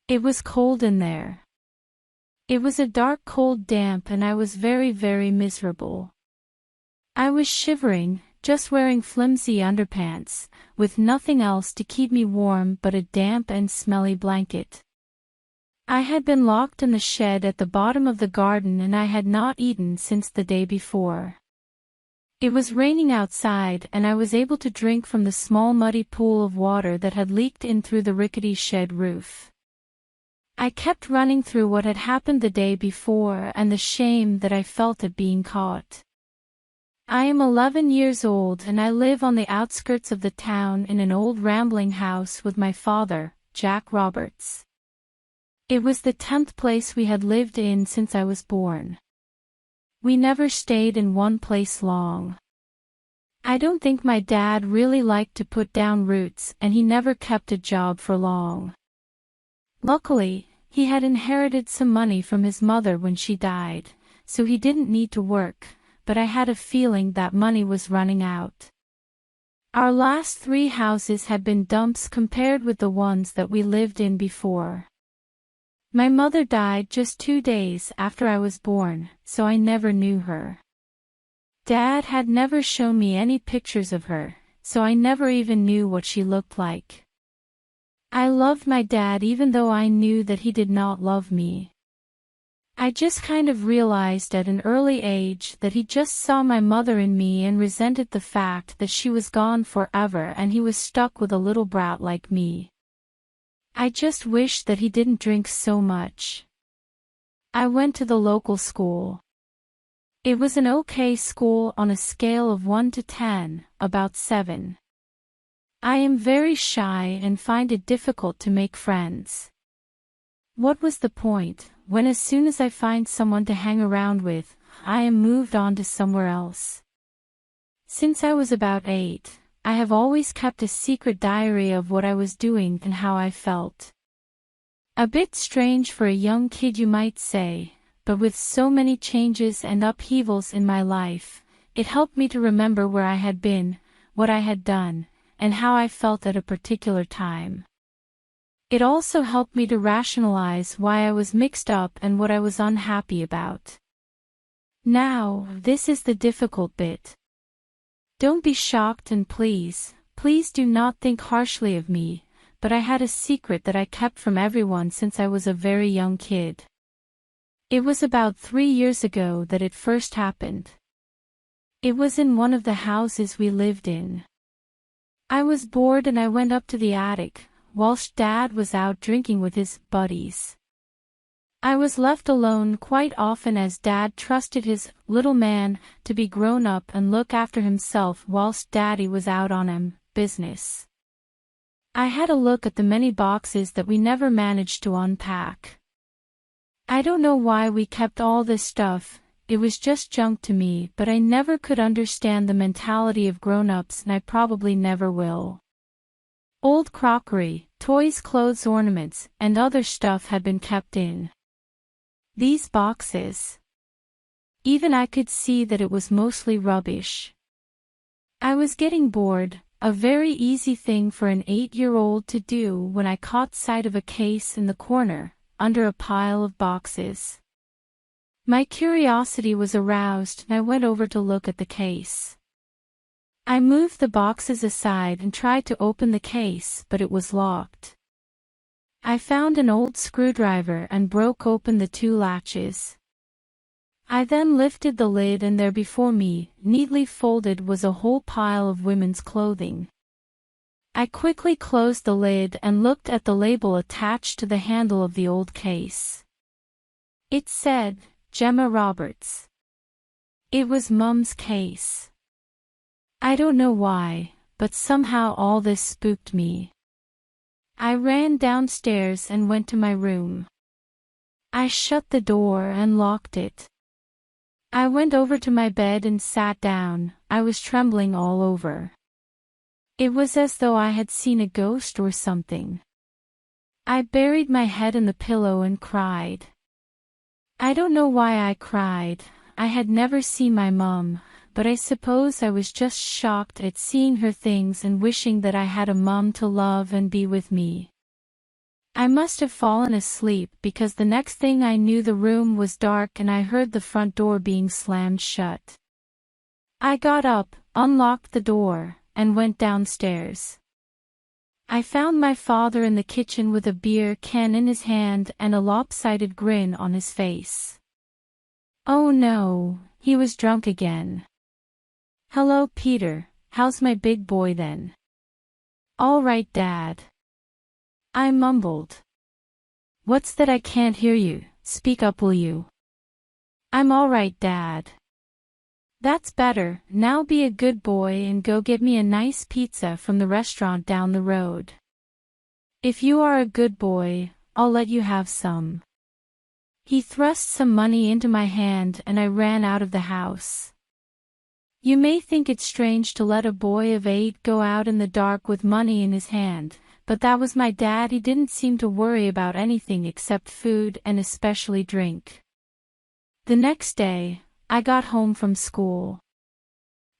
It was cold in there. It was a dark, cold, damp, and I was very, very miserable. I was shivering, just wearing flimsy underpants, with nothing else to keep me warm but a damp and smelly blanket. I had been locked in the shed at the bottom of the garden and I had not eaten since the day before. It was raining outside and I was able to drink from the small muddy pool of water that had leaked in through the rickety shed roof. I kept running through what had happened the day before and the shame that I felt at being caught. I am 11 years old and I live on the outskirts of the town in an old rambling house with my father, Jack Roberts. It was the 10th place we had lived in since I was born. We never stayed in one place long. I don't think my dad really liked to put down roots and he never kept a job for long. Luckily, he had inherited some money from his mother when she died, so he didn't need to work, but I had a feeling that money was running out. Our last 3 houses had been dumps compared with the ones that we lived in before. My mother died just 2 days after I was born, so I never knew her. Dad had never shown me any pictures of her, so I never even knew what she looked like. I loved my dad even though I knew that he did not love me. I just kind of realized at an early age that he just saw my mother in me and resented the fact that she was gone forever and he was stuck with a little brat like me. I just wished that he didn't drink so much. I went to the local school. It was an okay school on a scale of 1 to 10, about 7. I am very shy and find it difficult to make friends. What was the point, when as soon as I find someone to hang around with, I am moved on to somewhere else? Since I was about 8, I have always kept a secret diary of what I was doing and how I felt. A bit strange for a young kid you might say, but with so many changes and upheavals in my life, it helped me to remember where I had been, what I had done, and how I felt at a particular time. It also helped me to rationalize why I was mixed up and what I was unhappy about. Now, this is the difficult bit. Don't be shocked and please do not think harshly of me, but I had a secret that I kept from everyone since I was a very young kid. It was about 3 years ago that it first happened. It was in one of the houses we lived in. I was bored and I went up to the attic, whilst Dad was out drinking with his buddies. I was left alone quite often as Dad trusted his little man to be grown up and look after himself whilst Daddy was out on business. I had a look at the many boxes that we never managed to unpack. I don't know why we kept all this stuff. It was just junk to me, but I never could understand the mentality of grown-ups and I probably never will. Old crockery, toys, clothes, ornaments, and other stuff had been kept in these boxes. Even I could see that it was mostly rubbish. I was getting bored, a very easy thing for an 8-year-old to do when I caught sight of a case in the corner, under a pile of boxes. My curiosity was aroused and I went over to look at the case. I moved the boxes aside and tried to open the case, but it was locked. I found an old screwdriver and broke open the 2 latches. I then lifted the lid and there before me, neatly folded, was a whole pile of women's clothing. I quickly closed the lid and looked at the label attached to the handle of the old case. It said, Gemma Roberts. It was Mum's case. I don't know why, but somehow all this spooked me. I ran downstairs and went to my room. I shut the door and locked it. I went over to my bed and sat down. I was trembling all over. It was as though I had seen a ghost or something. I buried my head in the pillow and cried. I don't know why I cried. I had never seen my mum, but I suppose I was just shocked at seeing her things and wishing that I had a mum to love and be with me. I must have fallen asleep because the next thing I knew the room was dark and I heard the front door being slammed shut. I got up, unlocked the door, and went downstairs. I found my father in the kitchen with a beer can in his hand and a lopsided grin on his face. Oh no, he was drunk again. "Hello, Peter, how's my big boy then?" "All right, Dad." I mumbled. "What's that? I can't hear you, speak up will you?" "I'm all right, Dad." "That's better, now be a good boy and go get me a nice pizza from the restaurant down the road. If you are a good boy, I'll let you have some." He thrust some money into my hand and I ran out of the house. You may think it strange to let a boy of 8 go out in the dark with money in his hand, but that was my dad. He didn't seem to worry about anything except food and especially drink. The next day, I got home from school.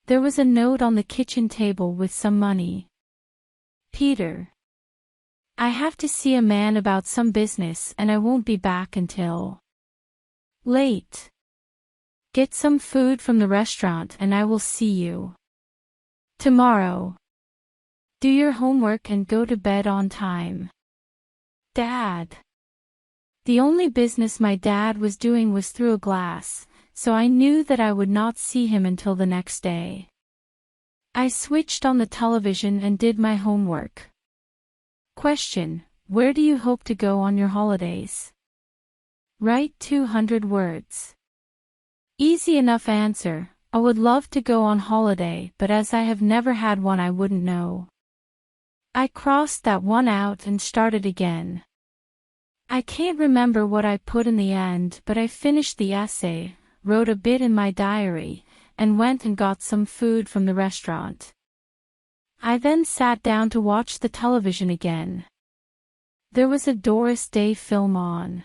There was a note on the kitchen table with some money. "Peter, I have to see a man about some business and I won't be back until late. Get some food from the restaurant and I will see you tomorrow. Do your homework and go to bed on time. Dad." The only business my dad was doing was through a glass, so I knew that I would not see him until the next day. I switched on the television and did my homework. Question: where do you hope to go on your holidays? Write 200 words. Easy enough answer: I would love to go on holiday, but as I have never had one I wouldn't know. I crossed that one out and started again. I can't remember what I put in the end, but I finished the essay, wrote a bit in my diary, and went and got some food from the restaurant. I then sat down to watch the television again. There was a Doris Day film on.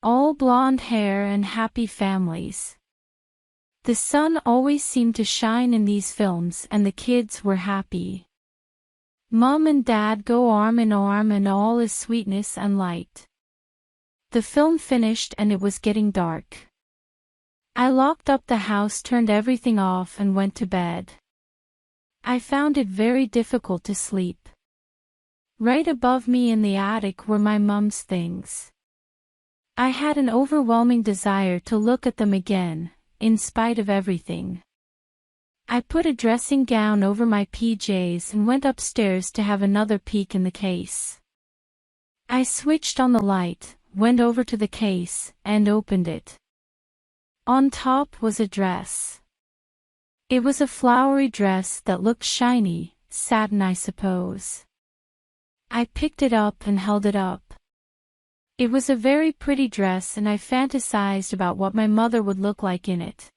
All blonde hair and happy families. The sun always seemed to shine in these films and the kids were happy. Mom and Dad go arm in arm and all is sweetness and light. The film finished and it was getting dark. I locked up the house, turned everything off and went to bed. I found it very difficult to sleep. Right above me in the attic were my mom's things. I had an overwhelming desire to look at them again, in spite of everything. I put a dressing gown over my PJs and went upstairs to have another peek in the case. I switched on the light, went over to the case, and opened it. On top was a dress. It was a flowery dress that looked shiny, satin I suppose. I picked it up and held it up. It was a very pretty dress and I fantasized about what my mother would look like in it.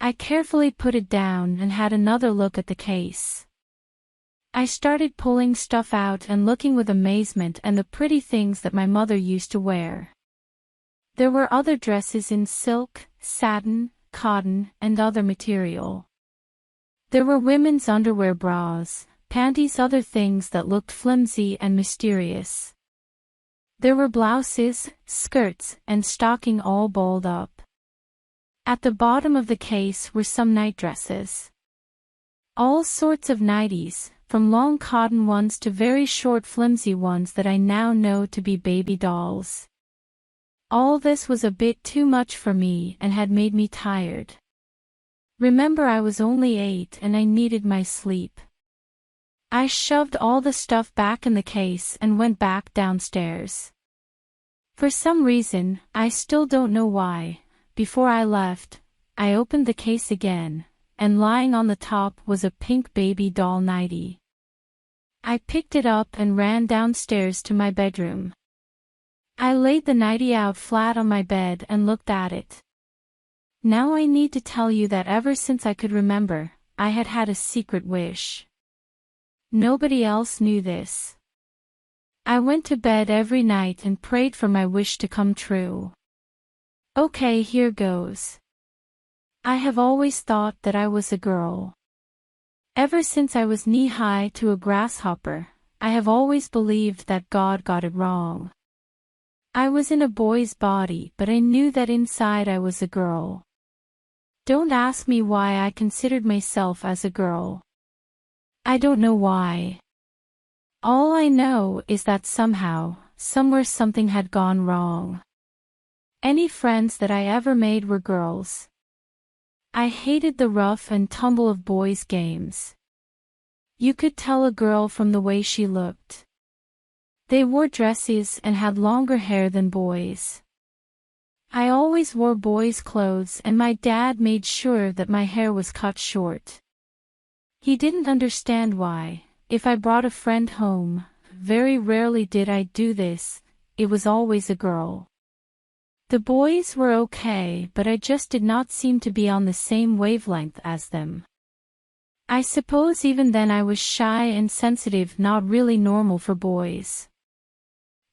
I carefully put it down and had another look at the case. I started pulling stuff out and looking with amazement at the pretty things that my mother used to wear. There were other dresses in silk, satin, cotton, and other material. There were women's underwear, bras, panties, other things that looked flimsy and mysterious. There were blouses, skirts, and stocking all balled up. At the bottom of the case were some nightdresses. All sorts of nighties, from long cotton ones to very short flimsy ones that I now know to be baby dolls. All this was a bit too much for me and had made me tired. Remember, I was only 8 and I needed my sleep. I shoved all the stuff back in the case and went back downstairs. For some reason, I still don't know why, before I left, I opened the case again, and lying on the top was a pink baby doll nightie. I picked it up and ran downstairs to my bedroom. I laid the nightie out flat on my bed and looked at it. Now I need to tell you that ever since I could remember, I had had a secret wish. Nobody else knew this. I went to bed every night and prayed for my wish to come true. Okay, here goes. I have always thought that I was a girl. Ever since I was knee-high to a grasshopper, I have always believed that God got it wrong. I was in a boy's body, but I knew that inside I was a girl. Don't ask me why I considered myself as a girl. I don't know why. All I know is that somehow, somewhere something had gone wrong. Any friends that I ever made were girls. I hated the rough and tumble of boys' games. You could tell a girl from the way she looked. They wore dresses and had longer hair than boys. I always wore boys' clothes, and my dad made sure that my hair was cut short. He didn't understand why. If I brought a friend home, very rarely did I do this, it was always a girl. The boys were okay, but I just did not seem to be on the same wavelength as them. I suppose even then I was shy and sensitive, not really normal for boys.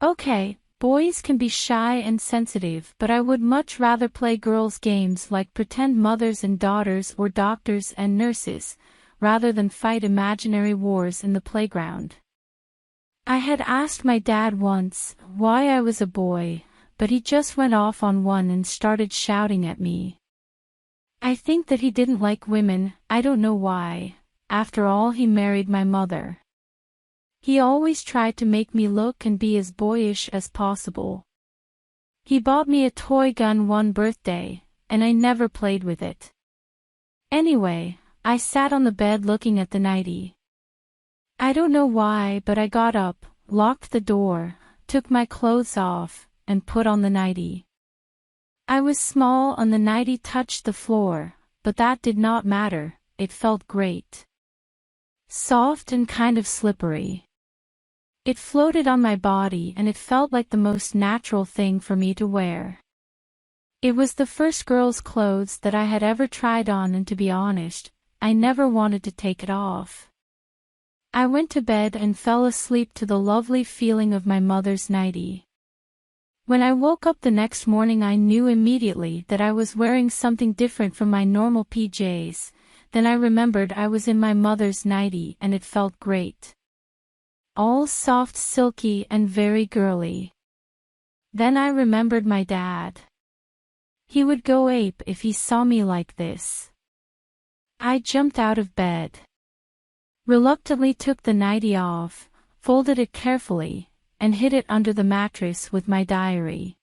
Okay, boys can be shy and sensitive, but I would much rather play girls' games like pretend mothers and daughters or doctors and nurses, rather than fight imaginary wars in the playground. I had asked my dad once why I was a boy, but he just went off on one and started shouting at me. I think that he didn't like women, I don't know why. After all, he married my mother. He always tried to make me look and be as boyish as possible. He bought me a toy gun one birthday, and I never played with it. Anyway, I sat on the bed looking at the nightie. I don't know why, but I got up, locked the door, took my clothes off, and put on the nightie. I was small and the nightie touched the floor, but that did not matter, it felt great. Soft and kind of slippery. It floated on my body and it felt like the most natural thing for me to wear. It was the first girl's clothes that I had ever tried on, and to be honest, I never wanted to take it off. I went to bed and fell asleep to the lovely feeling of my mother's nightie. When I woke up the next morning, I knew immediately that I was wearing something different from my normal PJs. Then I remembered I was in my mother's nightie and it felt great. All soft, silky, and very girly. Then I remembered my dad. He would go ape if he saw me like this. I jumped out of bed. Reluctantly took the nightie off, folded it carefully, and hid it under the mattress with my diary.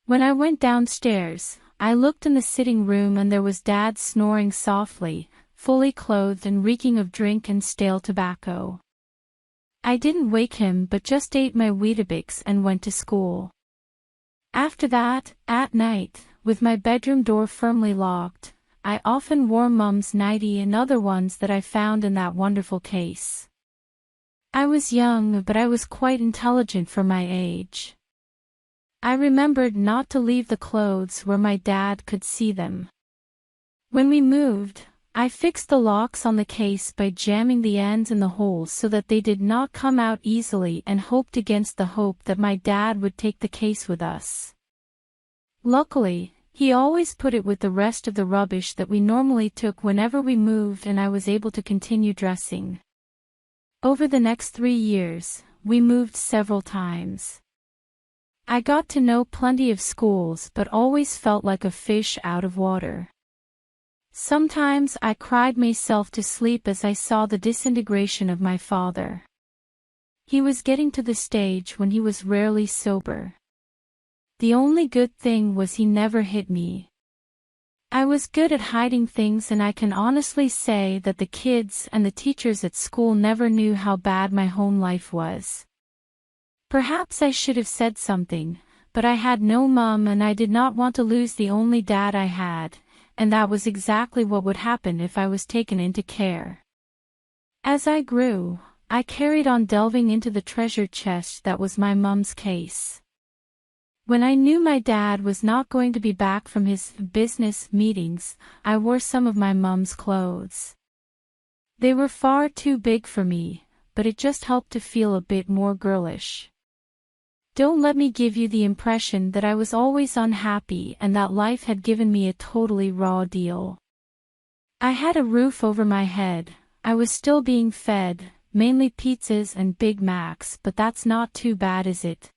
When I went downstairs, I looked in the sitting room and there was Dad snoring softly, fully clothed and reeking of drink and stale tobacco. I didn't wake him but just ate my Weetabix and went to school. After that, at night, with my bedroom door firmly locked, I often wore Mum's nightie and other ones that I found in that wonderful case. I was young, but I was quite intelligent for my age. I remembered not to leave the clothes where my dad could see them. When we moved, I fixed the locks on the case by jamming the ends in the holes so that they did not come out easily, and hoped against the hope that my dad would take the case with us. Luckily, he always put it with the rest of the rubbish that we normally took whenever we moved, and I was able to continue dressing. Over the next 3 years, we moved several times. I got to know plenty of schools but always felt like a fish out of water. Sometimes I cried myself to sleep as I saw the disintegration of my father. He was getting to the stage when he was rarely sober. The only good thing was he never hit me. I was good at hiding things, and I can honestly say that the kids and the teachers at school never knew how bad my home life was. Perhaps I should have said something, but I had no mom and I did not want to lose the only dad I had, and that was exactly what would happen if I was taken into care. As I grew, I carried on delving into the treasure chest that was my mom's case. When I knew my dad was not going to be back from his business meetings, I wore some of my mom's clothes. They were far too big for me, but it just helped to feel a bit more girlish. Don't let me give you the impression that I was always unhappy and that life had given me a totally raw deal. I had a roof over my head, I was still being fed, mainly pizzas and Big Macs, but that's not too bad, is it?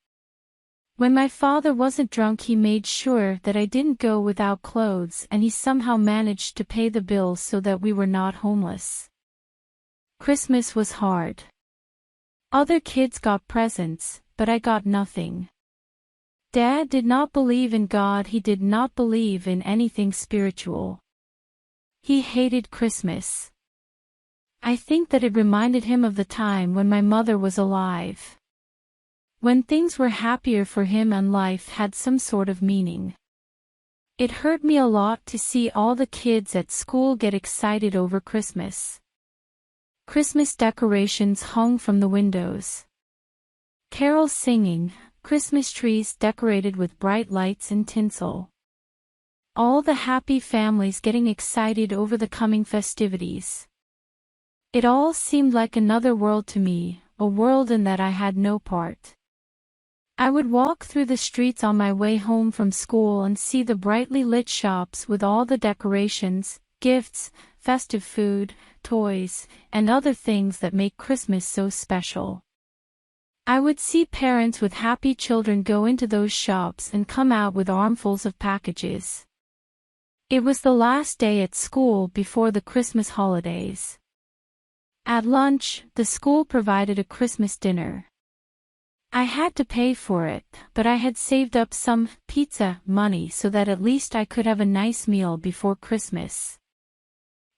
When my father wasn't drunk, he made sure that I didn't go without clothes, and he somehow managed to pay the bills so that we were not homeless. Christmas was hard. Other kids got presents, but I got nothing. Dad did not believe in God. He did not believe in anything spiritual. He hated Christmas. I think that it reminded him of the time when my mother was alive. When things were happier for him and life had some sort of meaning. It hurt me a lot to see all the kids at school get excited over Christmas. Christmas decorations hung from the windows. Carols singing, Christmas trees decorated with bright lights and tinsel. All the happy families getting excited over the coming festivities. It all seemed like another world to me, a world in that I had no part. I would walk through the streets on my way home from school and see the brightly lit shops with all the decorations, gifts, festive food, toys, and other things that make Christmas so special. I would see parents with happy children go into those shops and come out with armfuls of packages. It was the last day at school before the Christmas holidays. At lunch, the school provided a Christmas dinner. I had to pay for it, but I had saved up some pizza money so that at least I could have a nice meal before Christmas.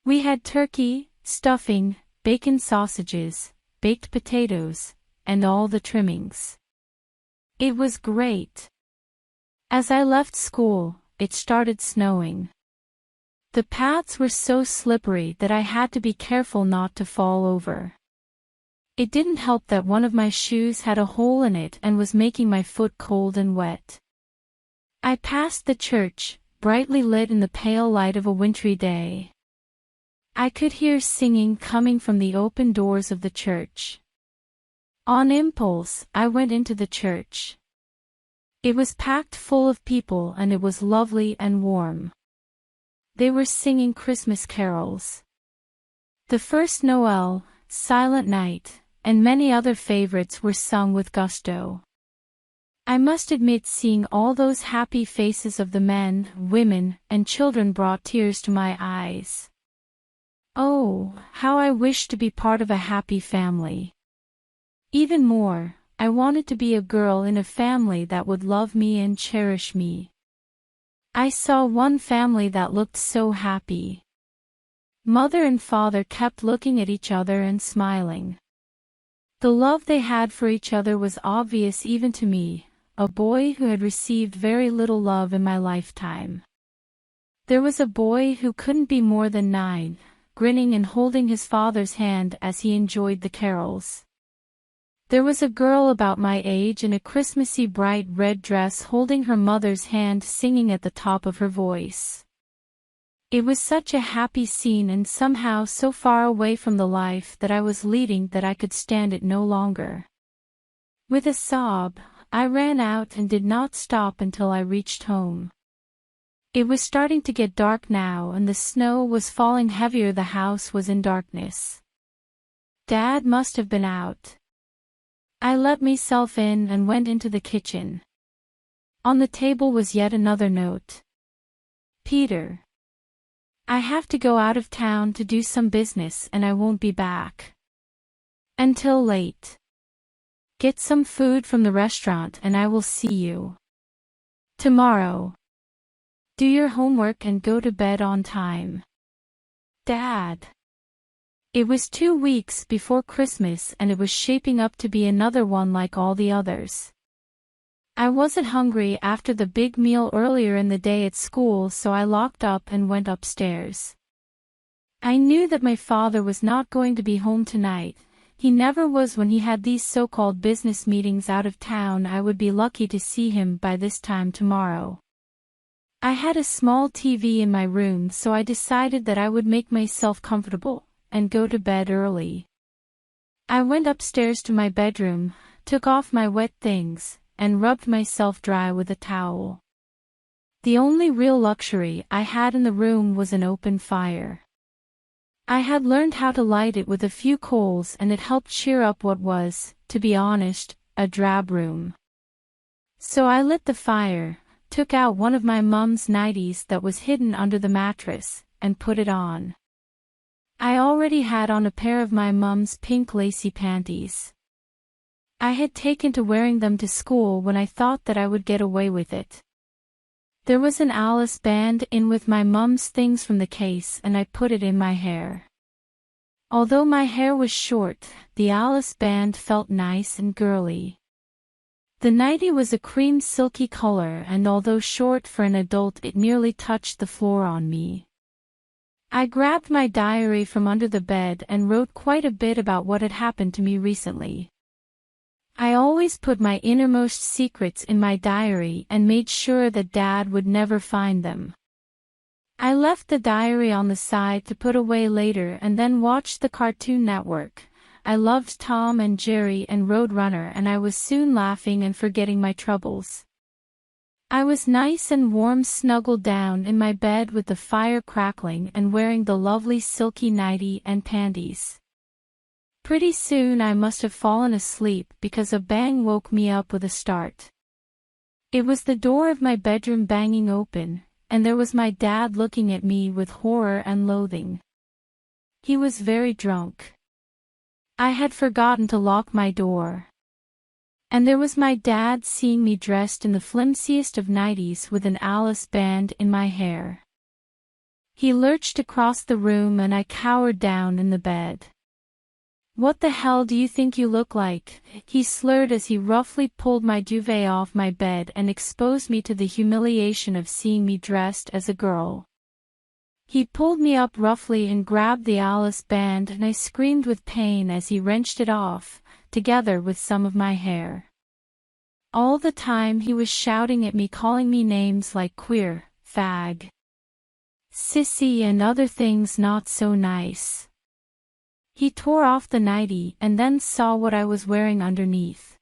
We had turkey, stuffing, bacon sausages, baked potatoes, and all the trimmings. It was great. As I left school, it started snowing. The paths were so slippery that I had to be careful not to fall over. It didn't help that one of my shoes had a hole in it and was making my foot cold and wet. I passed the church, brightly lit in the pale light of a wintry day. I could hear singing coming from the open doors of the church. On impulse, I went into the church. It was packed full of people and it was lovely and warm. They were singing Christmas carols. The First Noel, Silent Night, and many other favorites were sung with gusto. I must admit, seeing all those happy faces of the men, women, and children brought tears to my eyes. Oh, how I wished to be part of a happy family. Even more, I wanted to be a girl in a family that would love me and cherish me. I saw one family that looked so happy. Mother and father kept looking at each other and smiling. The love they had for each other was obvious even to me, a boy who had received very little love in my lifetime. There was a boy who couldn't be more than 9, grinning and holding his father's hand as he enjoyed the carols. There was a girl about my age in a Christmassy bright red dress holding her mother's hand, singing at the top of her voice. It was such a happy scene and somehow so far away from the life that I was leading that I could stand it no longer. With a sob, I ran out and did not stop until I reached home. It was starting to get dark now and the snow was falling heavier. The house was in darkness. Dad must have been out. I let myself in and went into the kitchen. On the table was yet another note. Peter. I have to go out of town to do some business and I won't be back until late. Get some food from the restaurant and I will see you tomorrow. Do your homework and go to bed on time. Dad. It was 2 weeks before Christmas and it was shaping up to be another one like all the others. I wasn't hungry after the big meal earlier in the day at school, so I locked up and went upstairs. I knew that my father was not going to be home tonight. He never was when he had these so-called business meetings out of town. I would be lucky to see him by this time tomorrow. I had a small TV in my room, so I decided that I would make myself comfortable and go to bed early. I went upstairs to my bedroom, took off my wet things, and rubbed myself dry with a towel. The only real luxury I had in the room was an open fire. I had learned how to light it with a few coals, and it helped cheer up what was, to be honest, a drab room. So I lit the fire, took out one of my mum's nighties that was hidden under the mattress, and put it on. I already had on a pair of my mum's pink lacy panties. I had taken to wearing them to school when I thought that I would get away with it. There was an Alice band in with my mum's things from the case, and I put it in my hair. Although my hair was short, the Alice band felt nice and girly. The nightie was a cream silky color, and although short for an adult, it nearly touched the floor on me. I grabbed my diary from under the bed and wrote quite a bit about what had happened to me recently. I always put my innermost secrets in my diary and made sure that Dad would never find them. I left the diary on the side to put away later and then watched the Cartoon Network. I loved Tom and Jerry and Roadrunner, and I was soon laughing and forgetting my troubles. I was nice and warm, snuggled down in my bed with the fire crackling and wearing the lovely silky nightie and panties. Pretty soon I must have fallen asleep because a bang woke me up with a start. It was the door of my bedroom banging open, and there was my dad looking at me with horror and loathing. He was very drunk. I had forgotten to lock my door. And there was my dad seeing me dressed in the flimsiest of nighties with an Alice band in my hair. He lurched across the room and I cowered down in the bed. "What the hell do you think you look like?" he slurred as he roughly pulled my duvet off my bed and exposed me to the humiliation of seeing me dressed as a girl. He pulled me up roughly and grabbed the Alice band, and I screamed with pain as he wrenched it off, together with some of my hair. All the time he was shouting at me, calling me names like queer, fag, sissy, and other things not so nice. He tore off the nightie and then saw what I was wearing underneath.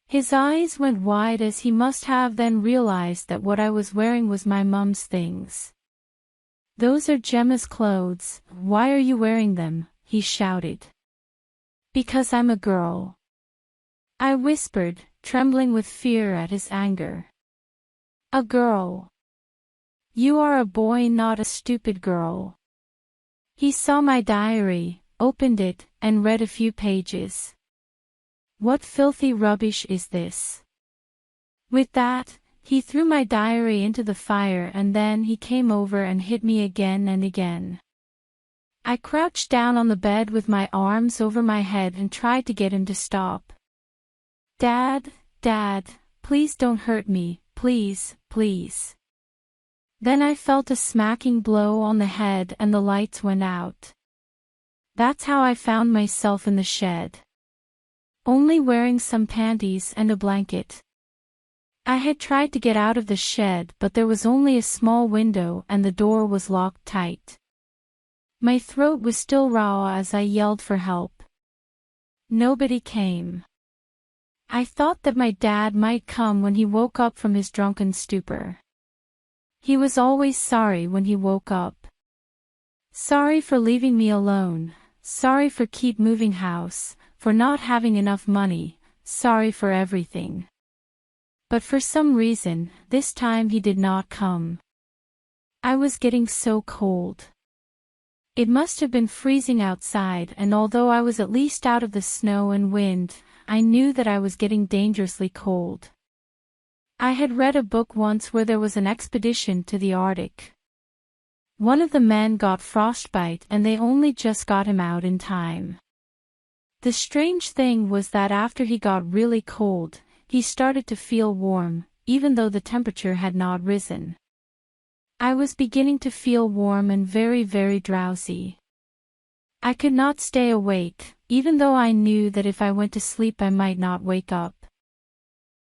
His eyes went wide as he must have then realized that what I was wearing was my mum's things. "Those are Gemma's clothes. Why are you wearing them?" he shouted. "Because I'm a girl," I whispered, trembling with fear at his anger. "A girl? You are a boy, not a stupid girl." He saw my diary, opened it, and read a few pages. "What filthy rubbish is this?" With that, he threw my diary into the fire, and then he came over and hit me again and again. I crouched down on the bed with my arms over my head and tried to get him to stop. "Dad, Dad, please don't hurt me, please, please." Then I felt a smacking blow on the head and the lights went out. That's how I found myself in the shed, only wearing some panties and a blanket. I had tried to get out of the shed, but there was only a small window and the door was locked tight. My throat was still raw as I yelled for help. Nobody came. I thought that my dad might come when he woke up from his drunken stupor. He was always sorry when he woke up. Sorry for leaving me alone, sorry for keep moving house, for not having enough money, sorry for everything. But for some reason, this time he did not come. I was getting so cold. It must have been freezing outside, and although I was at least out of the snow and wind, I knew that I was getting dangerously cold. I had read a book once where there was an expedition to the Arctic. One of the men got frostbite and they only just got him out in time. The strange thing was that after he got really cold, he started to feel warm, even though the temperature had not risen. I was beginning to feel warm and very, very drowsy. I could not stay awake, even though I knew that if I went to sleep I might not wake up.